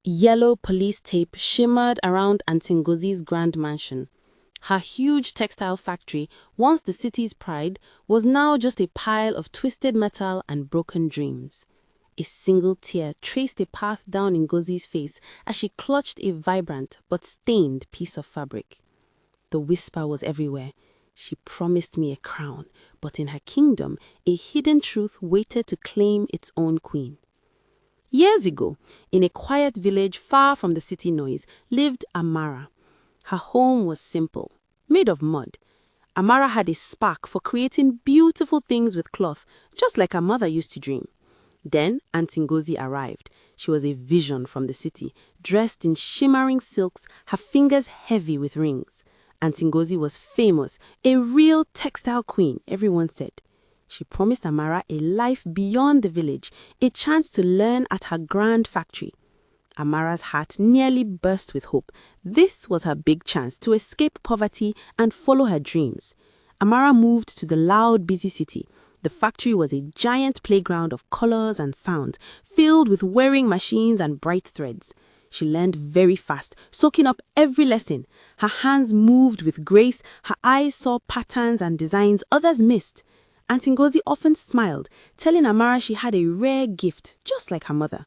Yellow police tape shimmered around Aunty Ngozi's grand mansion. Her huge textile factory, once the city's pride, was now just a pile of twisted metal and broken dreams. A single tear traced a path down Ngozi's face as she clutched a vibrant but stained piece of fabric. The whisper was everywhere. She promised me a crown, but in her kingdom, a hidden truth waited to claim its own queen. Years ago, in a quiet village far from the city noise, lived Amara. Her home was simple, made of mud. Amara had a spark for creating beautiful things with cloth, just like her mother used to dream. Then Aunty Ngozi arrived. She was a vision from the city, dressed in shimmering silks, her fingers heavy with rings. Aunty Ngozi was famous, a real textile queen, everyone said. She promised Amara a life beyond the village, a chance to learn at her grand factory. Amara's heart nearly burst with hope. This was her big chance to escape poverty and follow her dreams. Amara moved to the loud, busy city. The factory was a giant playground of colors and sound, filled with whirring machines and bright threads. She learned very fast, soaking up every lesson. Her hands moved with grace, her eyes saw patterns and designs others missed. Aunty Ngozi often smiled, telling Amara she had a rare gift, just like her mother.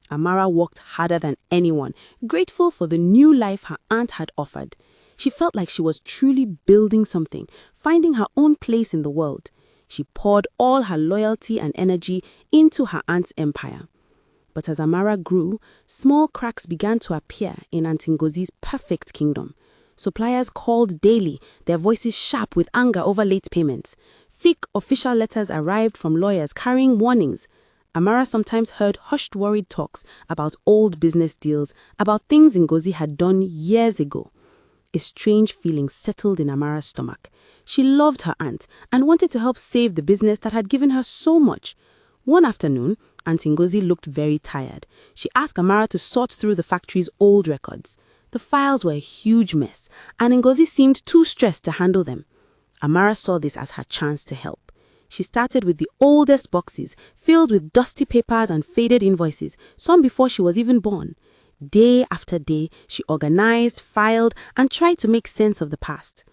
Amara worked harder than anyone, grateful for the new life her aunt had offered. She felt like she was truly building something, finding her own place in the world. She poured all her loyalty and energy into her aunt's empire. But as Amara grew, small cracks began to appear in Aunty Ngozi's perfect kingdom. Suppliers called daily, their voices sharp with anger over late payments. Thick official letters arrived from lawyers carrying warnings. Amara sometimes heard hushed, worried talks about old business deals, about things Ngozi had done years ago. A strange feeling settled in Amara's stomach. She loved her aunt and wanted to help save the business that had given her so much. One afternoon, Aunty Ngozi looked very tired. She asked Amara to sort through the factory's old records. The files were a huge mess, and Ngozi seemed too stressed to handle them. Amara saw this as her chance to help. She started with the oldest boxes, filled with dusty papers and faded invoices, some before she was even born. Day after day, she organized, filed, and tried to make sense of the past.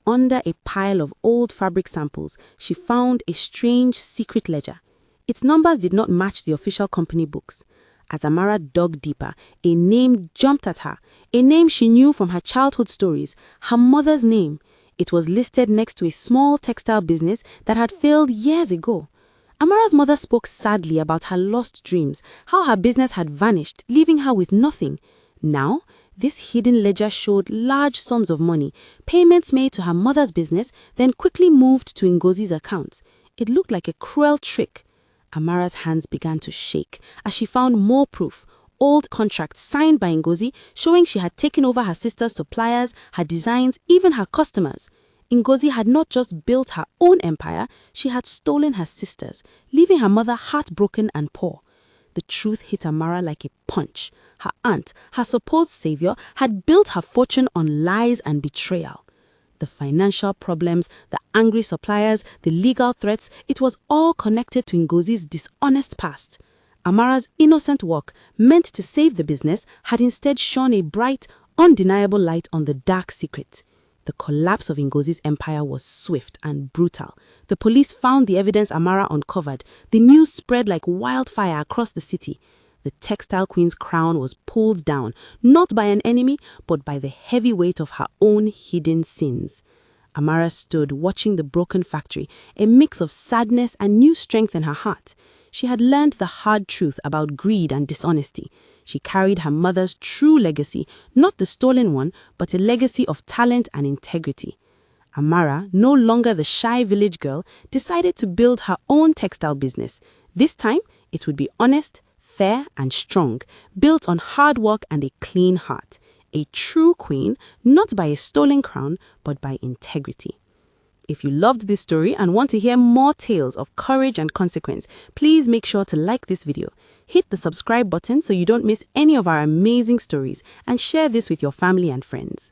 Under a pile of old fabric samples, she found a strange secret ledger. Its numbers did not match the official company books. As Amara dug deeper, a name jumped at her, a name she knew from her childhood stories, her mother's name. It was listed next to a small textile business that had failed years ago. Amara's mother spoke sadly about her lost dreams, how her business had vanished, leaving her with nothing. Now, this hidden ledger showed large sums of money, payments made to her mother's business, then quickly moved to Ngozi's accounts. It looked like a cruel trick. Amara's hands began to shake as she found more proof. Old contracts signed by Ngozi showing she had taken over her sister's suppliers, her designs, even her customers. Ngozi had not just built her own empire, she had stolen her sister's, leaving her mother heartbroken and poor. The truth hit Amara like a punch. Her aunt, her supposed savior, had built her fortune on lies and betrayal. The financial problems, the angry suppliers, the legal threats, it was all connected to Ngozi's dishonest past. Amara's innocent work, meant to save the business, had instead shone a bright, undeniable light on the dark secret. The collapse of Ngozi's empire was swift and brutal. The police found the evidence Amara uncovered. The news spread like wildfire across the city. The textile queen's crown was pulled down, not by an enemy, but by the heavy weight of her own hidden sins. Amara stood watching the broken factory, a mix of sadness and new strength in her heart. She had learned the hard truth about greed and dishonesty. She carried her mother's true legacy, not the stolen one, but a legacy of talent and integrity. Amara, no longer the shy village girl, decided to build her own textile business. This time, it would be honest, fair, and strong, built on hard work and a clean heart. A true queen, not by a stolen crown, but by integrity. If you loved this story and want to hear more tales of courage and consequence, please make sure to like this video. Hit the subscribe button so you don't miss any of our amazing stories, and share this with your family and friends.